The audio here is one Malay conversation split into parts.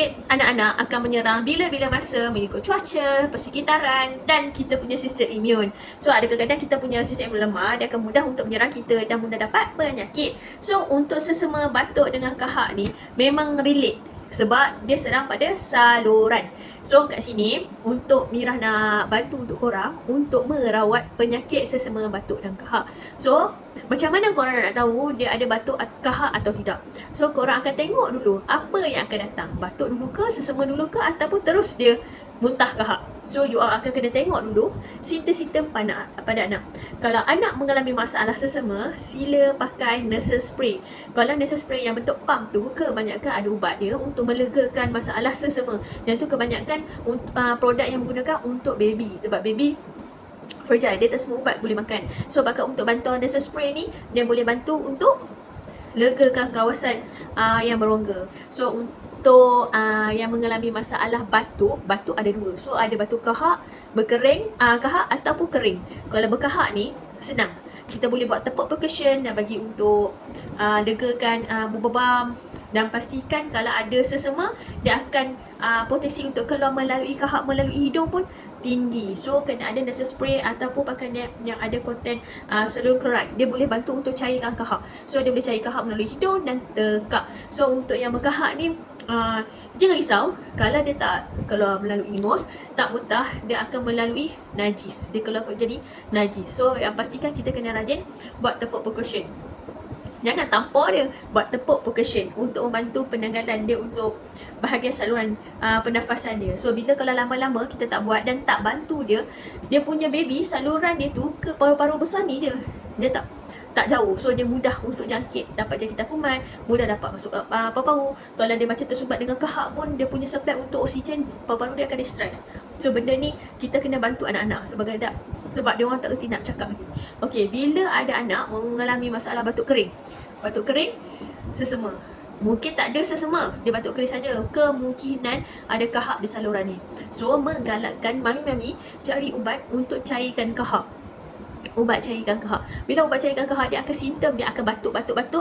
penyakit anak-anak akan menyerang bila-bila masa mengikut cuaca, persekitaran dan kita punya sistem imun. So ada kadang-kadang kita punya sistem imun lemah, dia akan mudah untuk menyerang kita dan mudah dapat penyakit. So untuk sesama batuk dengan kahak ni memang relate sebab dia serang pada saluran. So kat sini untuk Mira nak bantu untuk korang untuk merawat penyakit sesama batuk dan kahak. So macam mana korang nak tahu dia ada batuk kahak atau tidak? So korang akan tengok dulu apa yang akan datang. Batuk dulu ke, sesama dulu ke, ataupun terus dia muntah kahak. So you all akan kena tengok dulu simptom-simptom pada anak. Kalau anak mengalami masalah sesama, sila pakai nasal spray. Kalau nasal spray yang bentuk pump tu, kebanyakan ada ubat dia untuk melegakan masalah sesama. Yang tu kebanyakan produk yang menggunakan untuk baby. Sebab baby fragile, dia tak semua ubat boleh makan. So bakal untuk bantuan nasal spray ni, dia boleh bantu untuk legakan kawasan yang berongga. So untuk yang mengalami masalah batuk ada dua. So ada batuk kahak, berkering, kahak ataupun kering. Kalau berkahak ni senang. Kita boleh buat tepuk percussion dan bagi untuk legakan bubam, dan pastikan kalau ada sesama dia akan potensi untuk keluar melalui kahak melalui hidung pun tinggi. So kena ada nasal spray ataupun pakai yang ada konten seluruh chloride. Dia boleh bantu untuk cairkan kahak. So dia boleh cair kahak melalui hidung dan tekak. So untuk yang berkahak ni jangan risau kalau dia tak keluar melalui nose, tak muntah, dia akan melalui najis. Dia keluar jadi najis. So yang pastikan kita kena rajin buat tepuk percussion. Jangan tampar dia, buat tepuk percussion untuk membantu penanggalan dia untuk bahagian saluran pernafasan dia. So bila kalau lama-lama kita tak buat dan tak bantu dia, dia punya baby saluran dia tu ke paru-paru besar ni je. Dia tak jauh. So dia mudah untuk dapat jangkitan kuman, mudah dapat masuk paru-paru. Kalau dia macam tersumbat dengan kahak pun, dia punya supply untuk oksigen paru-paru dia akan distress. So benda ni kita kena bantu anak-anak sebab dia orang tak erti nak cakap lagi. Okey, bila ada anak mengalami masalah batuk kering sesama, mungkin tak ada sesama, dia batuk kering saja, kemungkinan ada kahak di saluran ni. So menggalakkan mami-mami cari ubat untuk cairkan kahak. Ubat cairkan kahak. Bila ubat cairkan kahak, dia akan simptom dia akan batuk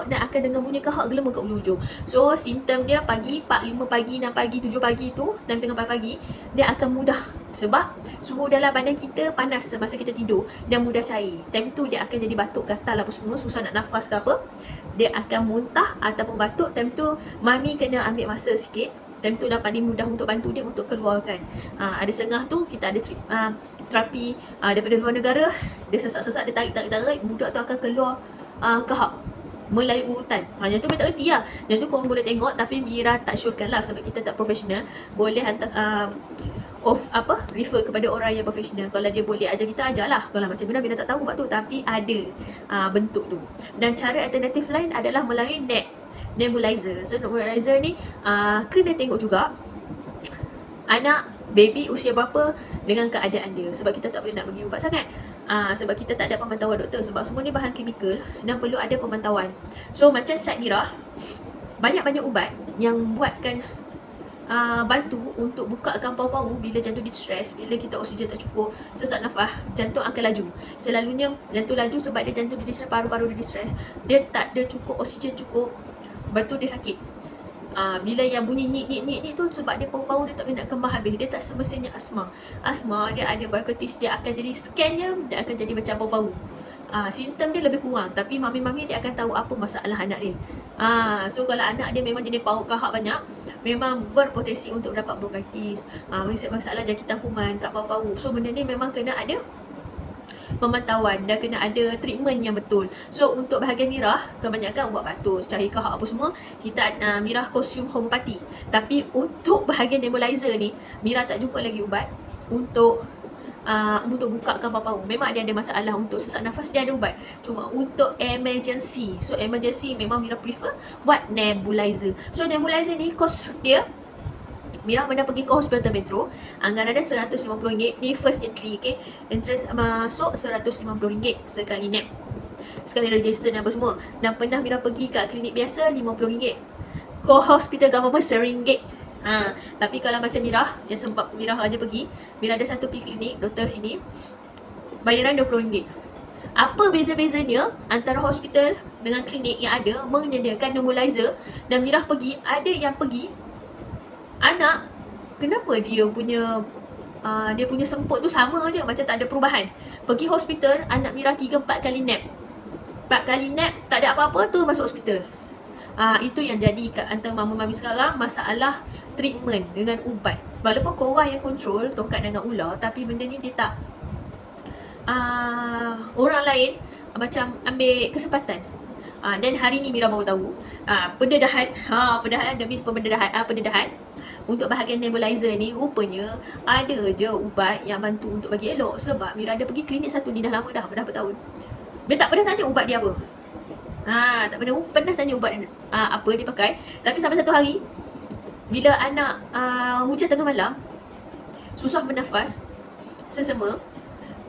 dan akan dengar bunyi kahak gelema kat ujung-ujung. So simptom dia pagi 4, 5 pagi, 6 pagi, 7 pagi tu, dan tengah pagi dia akan mudah sebab suhu dalam badan kita panas semasa kita tidur dan mudah cair. Time tu dia akan jadi batuk gatal apa semua, susah nak nafas ke apa. Dia akan muntah ataupun batuk. Time tu mami kena ambil masa sikit. Time tu dah paling mudah untuk bantu dia untuk keluarkan. Ada sengah tu kita ada terapi daripada luar negara. Dia sesak-sesak, dia tarik, budak tu akan keluar kahak melalui urutan. Yang tu kita tak erti lah. Yang tu korang boleh tengok, tapi Mira tak syorkan lah sebab kita tak profesional. Boleh hantar refer kepada orang yang profesional. Kalau dia boleh ajar kita, ajarlah. Kalau macam Mira tak tahu buat tu, tapi ada bentuk tu. Dan cara alternatif lain adalah melalui nebulizer. So nebulizer ni kena tengok juga anak baby usia berapa dengan keadaan dia. Sebab kita tak boleh nak bagi ubat sangat. Sebab kita tak ada pemantauan doktor. Sebab semua ni bahan kimikal dan perlu ada pemantauan. So macam Sat Mira, banyak-banyak ubat yang buatkan bantu untuk bukakan paru-paru bila jantung distress. Bila kita oksigen tak cukup, sesak nafas, jantung akan laju. Selalunya jantung laju sebab dia jantung dia distress, paru-paru dia distress. Dia tak ada cukup oksigen cukup, lepas tu dia sakit. Bila yang bunyi nyik tu sebab dia paru-paru dia tak boleh nak kembang habis. Dia tak semestinya asma. Asma dia ada bronkitis, dia akan jadi scan dia akan jadi macam paru-paru. Simptom dia lebih kurang, tapi mami-mami dia akan tahu apa masalah anak dia. So kalau anak dia memang jenis paru kahak banyak, memang berpotensi untuk dapat bronkitis, masalah jangkitan kuman kat paru-paru. So benda ni memang kena ada pemantauan dan kena ada treatment yang betul. So untuk bahagian Mira, kebanyakan ubat batuk, cair kahak apa semua, kita Mira konsum homeopati. Tapi untuk bahagian nebulizer ni, Mira tak jumpa lagi ubat untuk bukakan paru-paru. Memang dia ada masalah untuk sesak nafas, dia ada ubat. Cuma untuk emergency, so emergency memang Mira prefer buat nebulizer. So nebulizer ni kos dia, Mira pernah pergi ke hospital Metro, anggaran ada RM150. Ni first entry, okay. Interest masuk RM150 sekali nap, sekali register dan apa semua. Dan pernah Mira pergi kat klinik biasa RM50. Ke hospital government RM1. Tapi kalau macam Mira, yang sempat Mira aja pergi, Mira ada satu pergi klinik doktor sini, bayaran RM20. Apa beza-bezanya antara hospital dengan klinik yang ada menyediakan nebulizer? Dan Mira pergi, ada yang pergi anak anak, kenapa dia punya semput tu sama je, macam tak ada perubahan. Pergi hospital, anak Mira 3-4 kali nap. 4 kali nap, tak ada apa-apa tu masuk hospital. Itu yang jadi kat antara mama-mami sekarang, masalah treatment dengan ubat. Walaupun korang yang control tongkat dengan ular, tapi benda ni dia tak orang lain macam ambil kesempatan. Dan hari ni Mira baru tahu pendedahan demi pendedahan untuk bahagian nebulizer ni, rupanya ada je ubat yang bantu untuk bagi elok. Sebab Mira ada pergi klinik satu ni dah lama dah bertahun. Dia tak pernah tanya ubat dia apa. Tak pernah tanya ubat apa dia pakai. Tapi sampai satu hari, bila anak hujan tengah malam, susah bernafas, sesama,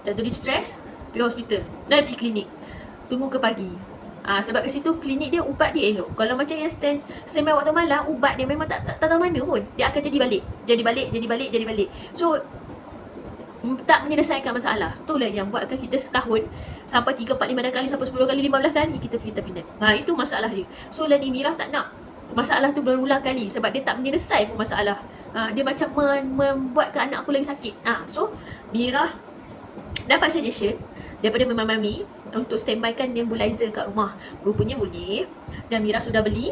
jatuh di stres, pergi hospital dan pergi klinik. Tunggu ke pagi. Sebab kat situ klinik dia, ubat dia elok. Kalau macam yang standby waktu malam, ubat dia memang tak tahu mana pun. Dia akan jadi balik. So tak menyelesaikan masalah. Itulah yang buatkan kita setahun sampai 3, 4, 5 kali, sampai 10 kali, 15 kali kita pindah. Itu masalah dia. So lah ni Mira tak nak masalah tu berulang kali, sebab dia tak menyelesaikan masalah. Dia macam membuatkan anak aku lagi sakit. So Mira dapat suggestion daripada mami untuk standbykan nebulizer kat rumah. Rupanya boleh, dan Mira sudah beli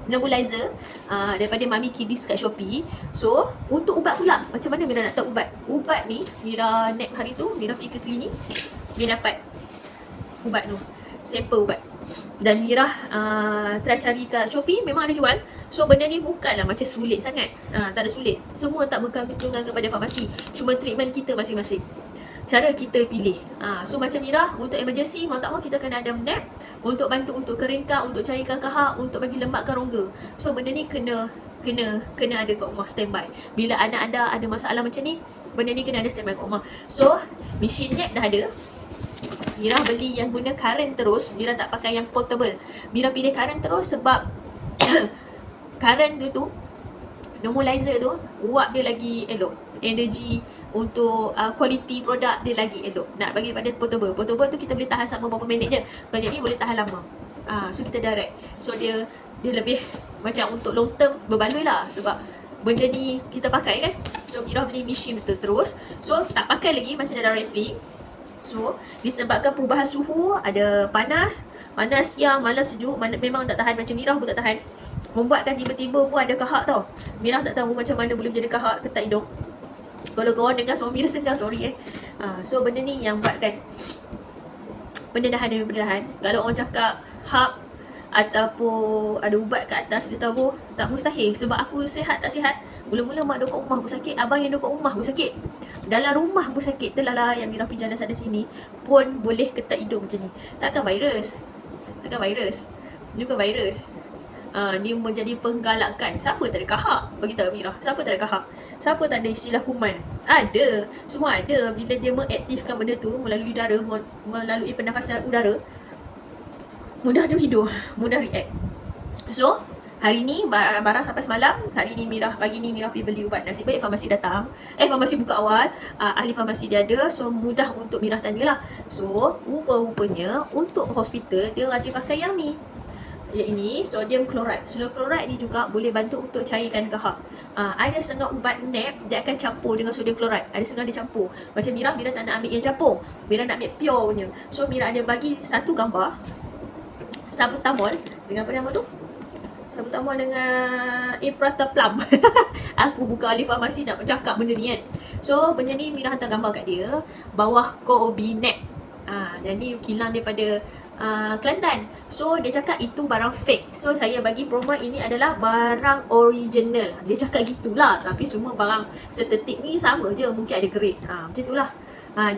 nebulizer daripada Mami Kiddies kat Shopee. So untuk ubat pula, macam mana Mira nak tahu ubat? Ubat ni Mira nap hari tu, Mira pergi ke klinik, Mira dapat ubat tu, sampel ubat. Dan Mira try cari kat Shopee, memang ada jual. So benda ni bukanlah macam sulit sangat. Tak ada sulit. Semua tak bergantungan kepada farmasi. Cuma treatment kita masing-masing, cara kita pilih. So macam Mira, untuk emergency, mau tak mau kita kena ada nap, untuk bantu untuk keringkan, untuk cairkan kahak, untuk bagi lembapkan rongga. So benda ni kena ada kat rumah standby. Bila anak anda ada masalah macam ni, benda ni kena ada standby kat rumah. So mesin nap dah ada. Mira beli yang guna current terus. Mira tak pakai yang portable. Mira pilih current terus sebab current tu nebulizer tu, uap dia lagi elok. Energy untuk quality produk dia lagi elok. Nak bagi pada portable. Portable tu kita boleh tahan sama berapa minit je. Kalau ni boleh tahan lama. So kita direct. So dia lebih macam untuk long term berbaloi lah. Sebab benda ni kita pakai kan. So Mira beli mesin betul terus. So tak pakai lagi, masih ada wrapping. So disebabkan perubahan suhu, ada panas siang, malam sejuk, memang tak tahan. Macam Mira pun tak tahan. Membuatkan tiba-tiba pun ada kahak tau. Mira tak tahu macam mana boleh jadi kahak ketat hidung. Kalau korang dengar suara Mira senang, sorry So benda ni yang buatkan pendedahan demi pendedahan. Kalau orang cakap hub ataupun ada ubat kat atas dia tahu, tak mustahil. Sebab aku sihat tak sihat, mula-mula mak duduk kat rumah pun sakit, abang yang duduk kat rumah pun sakit, dalam rumah pun sakit. Itulah yang Mira pergi jalan sana sini pun boleh ketat hidung macam ni. Takkan virus. Dia bukan virus. Dia menjadi penggalakan. Siapa tak ada kahak? Beritahu Mira, siapa tak ada kahak? Siapa tak ada istilah kuman? Ada. Semua ada. Bila dia mengaktifkan benda tu melalui udara, melalui pernafasan udara, mudah dia hidup, mudah react. So hari ni barang sampai semalam. Hari ni pagi ni Mira pergi beli ubat. Nasib baik farmasi datang. Farmasi buka awal. Ahli farmasi dia ada. So mudah untuk Mira tanyalah. So rupa-rupanya untuk hospital dia rajin pakai yang ni. Yang ini sodium chloride. Sodium chloride ni juga boleh bantu untuk cairkan kahak. Ada setengah ubat nap dia akan campur dengan sodium chloride. Ada setengah dia campur. Macam Mira tak nak ambil yang campur. Mira nak ambil pure punya. So Mira ada bagi satu gambar salbutamol dengan apa nama tu? Salbutamol dengan Ipratropium. Aku buka ahli farmasi nak bercakap benda ni kan. So benda ni Mira hantar gambar kat dia, bawah Corbinap. Dan ni kilang daripada Kelantan. So dia cakap itu barang fake. So saya bagi promo ini adalah barang original. Dia cakap gitulah. Tapi semua barang setetik ni sama je, mungkin ada grade. Macam itulah.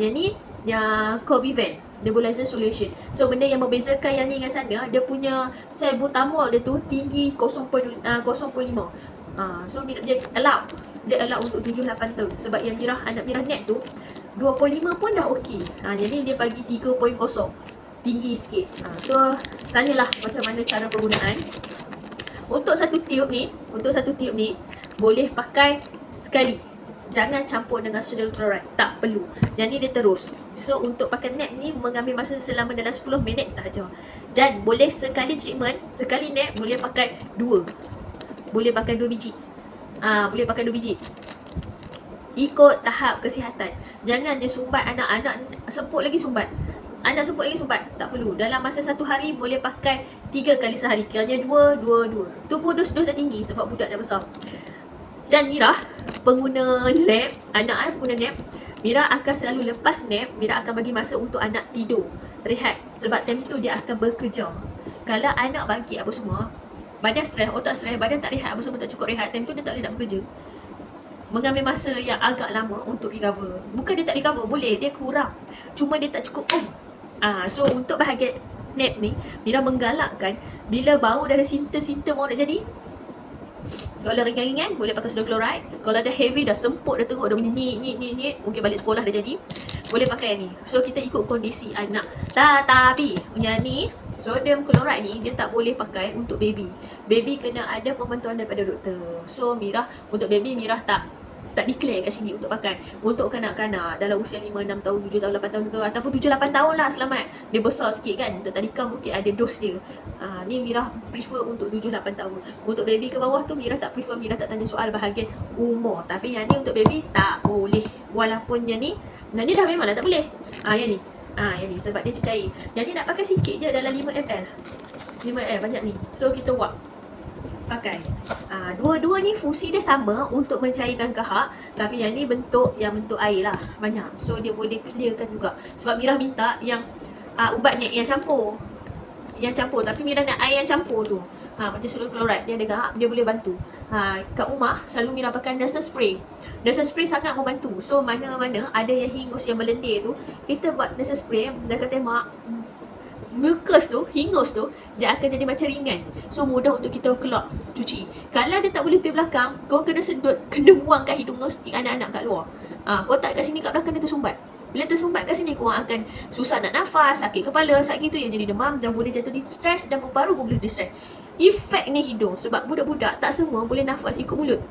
Yang ni yang Cobivan nebulizer solution. So benda yang membezakan yang ni dengan sana, dia punya salbutamol dia tu tinggi 0.5. So dia allow untuk 7-8 tahun. Sebab yang anak Mira net tu 2.5 pun dah okey. Jadi dia bagi 3.0, tinggi sikit. So tanyalah macam mana cara penggunaan. Untuk satu tiub ni boleh pakai sekali. Jangan campur dengan sodium chloride, tak perlu. Yang ni dia terus. So untuk pakai nap ni mengambil masa selama dalam 10 minit sahaja. Dan boleh sekali treatment, sekali nap boleh pakai 2. boleh pakai 2 biji. Boleh pakai 2 biji. Ikut tahap kesihatan. Jangan dia sumbat anak semput lagi sumbat. Anak semput lagi sumbat. Tak perlu. Dalam masa 1 hari boleh pakai 3 kali sehari. Kiranya 2. Tu pun dos dah tinggi sebab budak dah besar. Dan Mira pengguna nap, anak pengguna nap, Mira akan selalu lepas nap, Mira akan bagi masa untuk anak tidur, rehat. Sebab time tu dia akan bekerja. Kalau anak bangkit apa semua, badan stres, otak stres, badan tak rehat, apa semua tak cukup rehat, time tu dia tak boleh nak bekerja. Mengambil masa yang agak lama untuk recover. Bukan dia tak recover, boleh, dia kurang. Cuma dia tak cukup So untuk bahagian nap ni, Mira menggalakkan bila bau dah ada simptom-simptom orang nak jadi, kalau ringan-ringan boleh pakai sodium chloride. Kalau dah heavy, dah semput, dah teruk, dah nyit, mungkin balik sekolah dah jadi, boleh pakai yang ni. So kita ikut kondisi anak. Tapi yang ni, sodium chloride ni dia tak boleh pakai untuk baby. Baby kena ada pemantauan daripada doktor. So Mira, untuk baby Mira tak declare kat sini untuk pakai. Untuk kanak-kanak dalam usia 5, 6 tahun, 7 tahun, 8 tahun ke, ataupun 7, 8 tahun lah, selamat. Dia besar sikit kan. Untuk tadika mungkin ada dos dia. Ni Mira prefer untuk 7, 8 tahun. Untuk baby ke bawah tu Mira tak prefer, Mira tak tanya soal bahagian umur. Tapi yang ni untuk baby tak boleh. Walaupun yang ni dah memang dah tak boleh. Yang ni. Yang ni sebab dia cair. Yang ni nak pakai sikit je dalam 5 ml. 5 ml banyak ni. So kita buat pakai. Dua-dua ni fungsi dia sama untuk mencairkan kahak, tapi yang ni bentuk air lah banyak. So dia boleh clearkan juga. Sebab Mira minta yang ubatnya yang campur. Tapi Mira nak air yang campur tu. Macam sodium chloride, dia ada kahak, dia boleh bantu. Kat rumah selalu Mira pakai nasal spray. Nasal spray sangat membantu. So mana-mana ada yang hingus, yang melendir tu, kita buat nasal spray, dan kata mak, mucus tu, hingus tu, dia akan jadi macam ringan. So mudah untuk kita keluar, cuci. Kalau dia tak boleh pergi belakang, kau kena sedut, kena buang kat hidung kau, anak-anak kat luar. Kau tak kat sini, kat belakang dia tersumbat. Bila tersumbat kat sini, kau akan susah nak nafas, sakit kepala, sakit tu yang jadi demam, dan boleh jatuh di stres, dan baru pun boleh di stres. Efek ni hidung, sebab budak-budak tak semua boleh nafas ikut mulut.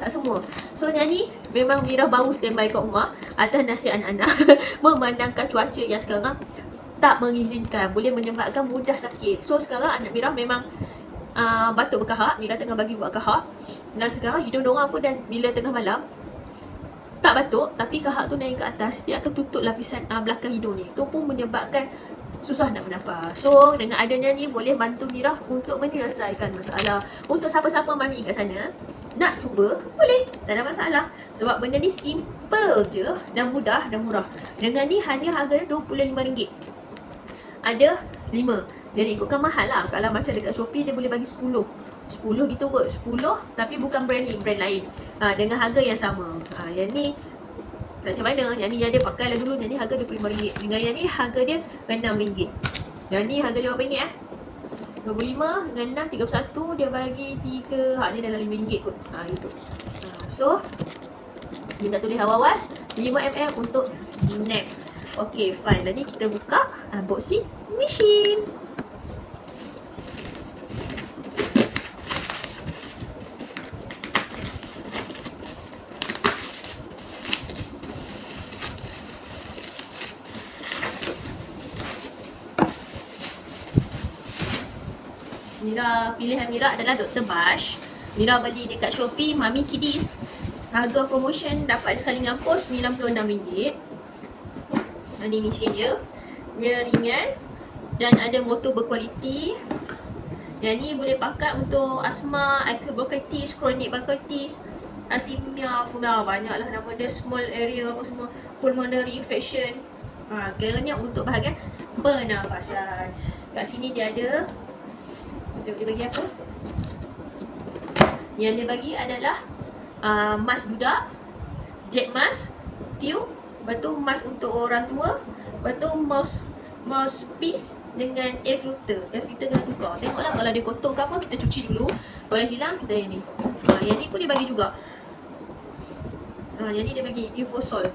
Tak semua. So yang ni memang Mira baru standby kat rumah atas nasihat anak-anak. Memandangkan cuaca yang sekarang tak mengizinkan, boleh menyebabkan mudah sakit. So sekarang anak Mira memang batuk berkahak. Mira tengah bagi buat kahak. Dan sekarang hidung diorang pun, dan bila tengah malam tak batuk, tapi kahak tu naik ke atas, dia akan tutup lapisan belakang hidung ni. Tu pun menyebabkan susah nak bernafas. So dengan adanya ni boleh bantu Mira untuk menyelesaikan masalah. Untuk siapa-siapa mami kat sana nak cuba, boleh, tak ada masalah. Sebab benda ni simple je, dan mudah dan murah. Dengan ni hanya harganya RM25. Ada 5. Jadi ikutkan mahal lah. Kalau macam dekat Shopee dia boleh bagi 10 gitu kot. 10 tapi bukan brand ni, brand lain. Dengan harga yang sama. Yang ni macam mana? Yang ni yang dia pakai lah dulu. Yang ni harga RM25. Dengan yang ni harga dia RM6. Yang ni harga dia berapa ringgit 25 dengan 6, 31. Dia bagi 3. Ni dalam RM5 kot. Itu. So dia tak tulis awal-awal 5ml untuk nap. Okay, fine. Jadi kita buka unboxing machine. Pilihan Mira adalah Dr. Bash. Mira beli dekat Shopee, Mami Kiddies. Harga promotion dapat sekali ngampus RM96. Ini mesin dia. Dia ringan dan ada motor berkualiti. Yang ni boleh pakai untuk asma, acute bronchitis, chronic bronchitis, asimia, fumia, banyaklah nama dia, small area apa semua, pulmonary infection. Kiranya untuk bahagian pernafasan. Kat sini dia ada, dia bagi apa? Yang dia bagi adalah mask budak, jet mask, tube, lepas tu mask untuk orang tua, lepas tu mouthpiece dengan air filter. Air filter kena tukar. Tengoklah kalau dia kotor ke apa, kita cuci dulu. Kalau hilang, kita yang ni. Yang ni pun dia bagi juga. Yang ni dia bagi Infosol.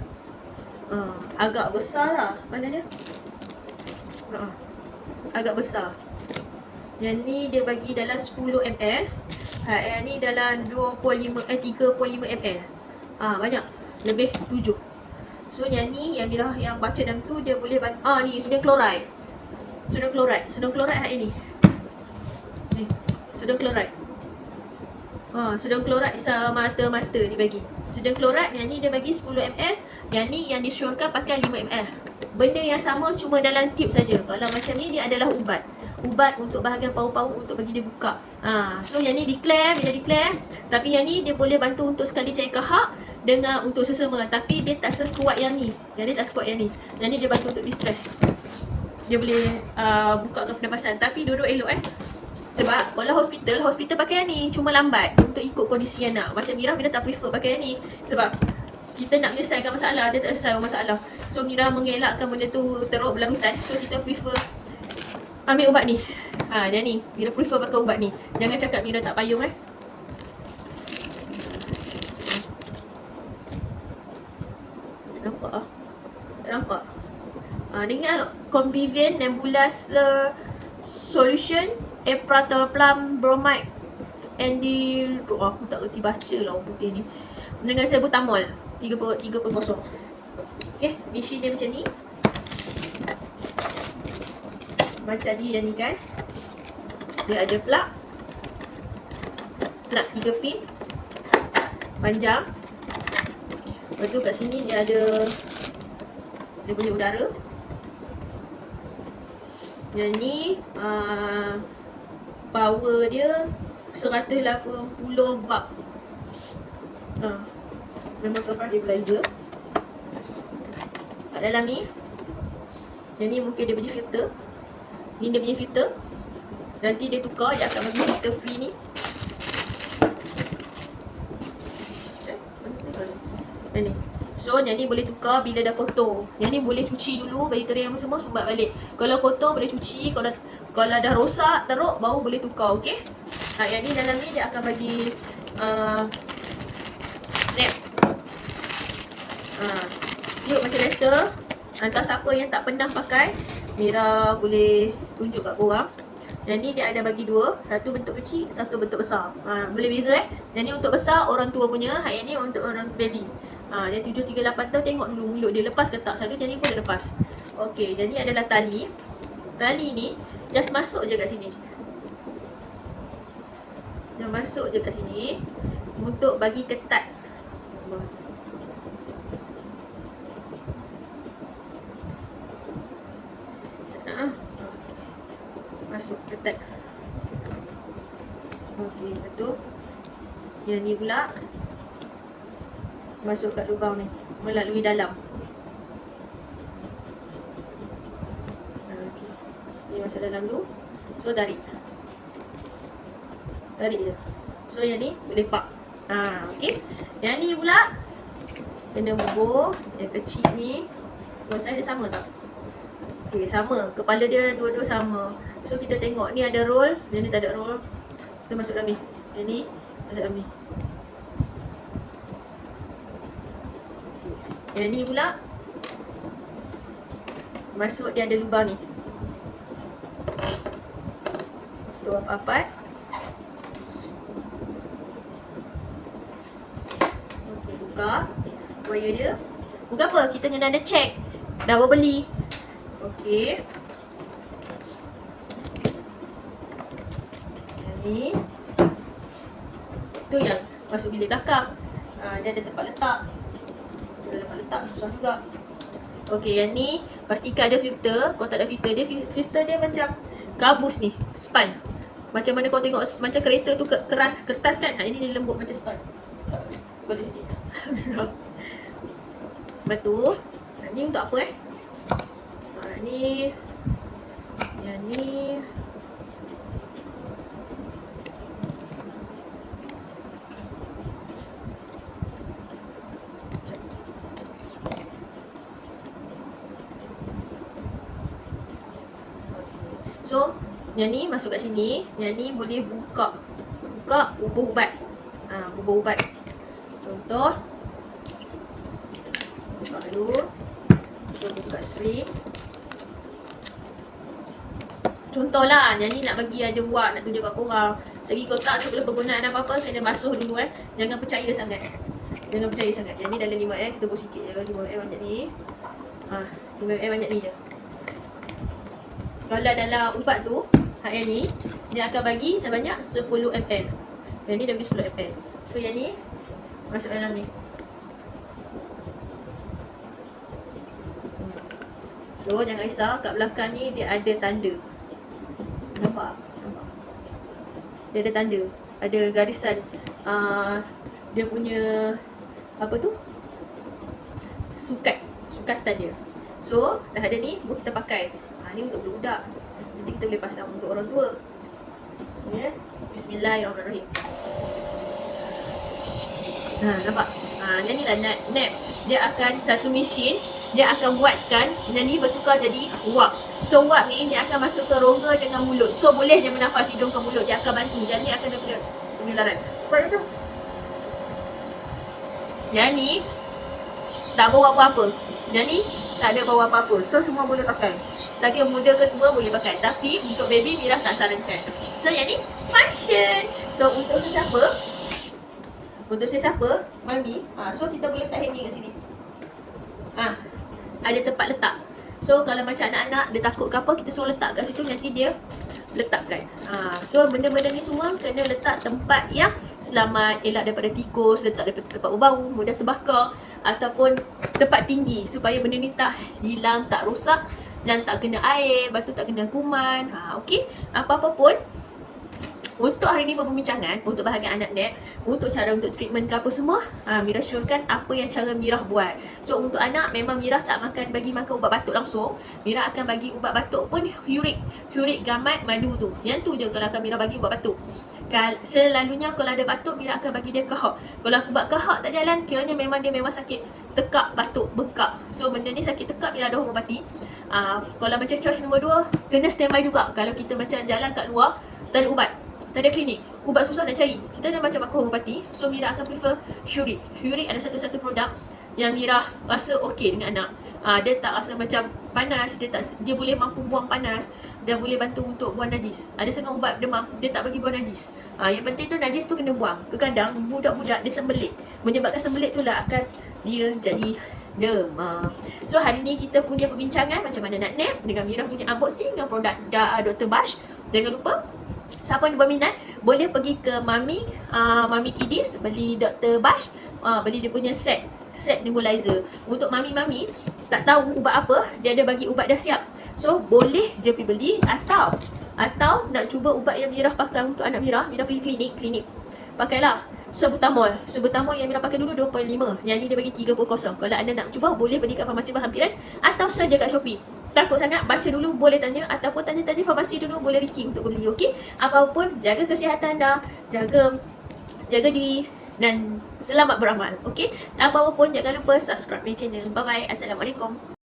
Agak besar lah. Mana dia? Agak besar. Yang ni dia bagi dalam 10ml. Yang ni dalam 3.5ml. Banyak. Lebih 7. So yang ni, yang Mira yang baca dalam tu, dia boleh bantu. Ni sodium chloride. Sodium chloride hari ni. Ni, sodium chloride. Sodium klorat semata-mata dia bagi. Sodium klorat yang ni dia bagi 10 ml, yang ni yang disyorkan pakai 5 ml. Benda yang sama cuma dalam tube saja. Kalau macam ni dia adalah ubat. Ubat untuk bahagian paru-paru untuk bagi dia buka. So yang ni declare, bila declare, tapi yang ni dia boleh bantu untuk sekali cair kahak dengan untuk sesama, tapi dia tak sekuat yang ni. Yang ni tak sekuat yang ni. Yang ni dia bantu untuk distress. Dia boleh bukakan pernafasan, tapi duduk elok Sebab kalau hospital pakai yang ni cuma lambat untuk ikut kondisi anak. Macam Mira tak prefer pakai yang ni sebab kita nak menyelesaikan masalah, dia tak selesai masalah. So Mira mengelakkan benda tu teruk berlarutan. So kita prefer ambil ubat ni. Yang ni, Mira prefer pakai ubat ni. Jangan cakap Mira tak payung Nampak tak nampak? Dengan Convivian Nebulous Solution Epratropium Bromide aku tak reti baca lah orang putih ni. Dengan salbutamol 3%. Okay, isi dia macam ni. Macam ni kan. Dia ada plug 3 pin panjang. Lepas tu kat sini dia ada dia punya udara. Yang ni power dia 180 watt. Memang kapal stabilizer. Kat dalam ni, yang ni mungkin dia punya filter. Ni dia punya filter. Nanti dia tukar, dia akan bagi filter free ni. Yang ni. So yang ni boleh tukar bila dah kotor. Yang ni boleh cuci dulu, bagi kering semua, sumbat balik. Kalau kotor boleh cuci, kalau dah rosak, teruk, baru boleh tukar, okey? Yang ni dalam ni dia akan bagi snap. Yuk macam biasa. Antara siapa yang tak pernah pakai, Mira boleh tunjuk kat korang. Yang ni dia ada bagi dua. Satu bentuk kecil, satu bentuk besar. Boleh beza Yang ni untuk besar, orang tua punya. Yang ni untuk orang baby. Yang 738 tu tengok dulu mulut dia lepas ke tak. Selalu yang ni pun dah lepas. Okey, jadi adalah tali. Tali ni just masuk je kat sini. Yang masuk je kat sini untuk bagi ketat. Masuk ketat. Okey, betul. Yang ni pula masuk kat lubang ni melalui dalam. Okey. Ni masuk dalam dulu. So tarik je. So yang ni boleh pak. Okey. Yang ni pula kena bubur. Yang kecil ni proses dia sama tak? Okey, sama. Kepala dia dua-dua sama. So kita tengok ni ada roll, yang ni tak ada roll. Kita masuk dalam ni. Yang ni masuk dalam ni. Yang ni pula masuk dia ada lubang ni. Tu apa-apa. Okey, buka wire dia. Bukan apa, kita kena ada check. Dah berbeli. Okey. Yang ni tu yang masuk bilik belakang. Dia ada tempat letak. Susah juga. Okey, yang ni pastikan ada filter. Kalau tak ada filter, filter dia macam gabus ni, span. Macam mana kau tengok macam kereta tu keras kertas kan? Ini dia lembut macam span. Boleh sini. Betul. Ni untuk apa ni. Yang ni so, yang ni masuk kat sini. Yang ni boleh buka bubur ubat. Bubur ubat. Contoh. Buka dulu. Kita buka string. Contohlah, yang ni nak bagi ada buat, nak tunjuk kat korang. Segi kotak sebelum penggunaan apa-apa, saya dah basuh dulu Jangan percaya sangat. Yang ni dalam 5M, kita buat sikit je. 5M banyak ni. 5M banyak ni je. Kalau dalam ubat tu, yang ni dia akan bagi sebanyak 10 ml. Yang ni dah bagi 10 ml. So yang ni masuk dalam ni. So jangan risau, kat belakang ni dia ada tanda. Nampak? Nampak. Dia ada tanda. Ada garisan dia punya apa tu? Sukatan dia. So dah ada ni, baru kita pakai. Ni untuk budak-budak. Nanti kita boleh pasang untuk orang tua. Ya. Bismillahirrahmanirrahim. Nampak? Yang ni lah nap. Dia akan satu mesin, dia akan buatkan yang ni bertukar jadi wap. So wap ni dia akan masuk ke rongga dengan mulut. So boleh dia bernafas hidung ke mulut, dia akan bantu. Yang ni akan ada penularan. Yang ni tak bawa apa-apa. Yang ni tak ada bawa apa-apa. So semua boleh pakai. Lagi muda ke tua boleh pakai. Tapi untuk baby Mira tak sarankan. So yang ni function. So untuk sesiapa, mami, so kita boleh letak hanging kat sini. Ada tempat letak. So kalau macam anak-anak dia takut ke apa, kita suruh letak kat situ, nanti dia letakkan. So benda-benda ni semua kena letak tempat yang selamat, elak daripada tikus, letak daripada tempat berbau, mudah terbakar, ataupun tempat tinggi supaya benda ni tak hilang, tak rosak dan tak kena air, lepas tu tak kena kuman. Okey, apa-apa pun untuk hari ni perbincangan untuk bahagian anak nap, untuk cara untuk treatment ke apa semua, Mira syorkan apa yang cara Mira buat. So untuk anak memang Mira tak bagi makan ubat batuk langsung. Mira akan bagi ubat batuk pun Furik gamat madu tu. Yang tu je kalau akan Mira bagi ubat batuk. Selalunya kalau ada batuk, Mira akan bagi dia kahak. Kalau ubat kahak tak jalan, kiranya dia memang sakit tekak, batuk, bengkak. So benda ni sakit tekak, Mira dah ubati. Kalau macam charge nombor 2, kena standby juga. Kalau kita macam jalan kat luar, tak ada ubat, tak ada klinik, ubat susah nak cari, kita dah macam makan homopati. So Mira akan prefer Furik. Furik ada satu-satu produk yang Mira rasa okey dengan anak. Dia tak rasa macam panas, dia boleh mampu buang panas, dia boleh bantu untuk buang najis. Ada setengah ubat demam, dia tak bagi buang najis. Yang penting tu najis tu kena buang. Kadang budak-budak dia sembelit, menyebabkan sembelit tu lah akan dia jadi demam. So hari ni kita punya perbincangan macam mana nak nap dengan Mira punya unboxing dengan produk Dr. Bash. Jangan lupa, siapa yang berminat boleh pergi ke Mami Kiddies, beli Dr. Bash, beli dia punya set nebulizer. Untuk mami-mami tak tahu ubat apa, dia ada bagi ubat dah siap. So boleh je pergi beli, atau nak cuba ubat yang Mira pakai untuk anak Mira pergi klinik pakailah Subutamol yang Mira pakai dulu 2.5, yang ni dia bagi 30. Kalau anda nak cuba, boleh beli kat farmasi berhampiran atau search kat Shopee. Takut sangat baca dulu, boleh tanya, ataupun tanya farmasi dulu, boleh Ricky untuk beli. Okey, apapun jaga kesihatan anda, jaga diri dan selamat beramal. Okey, apa-apa pun jangan lupa subscribe my channel. Bye bye. Assalamualaikum.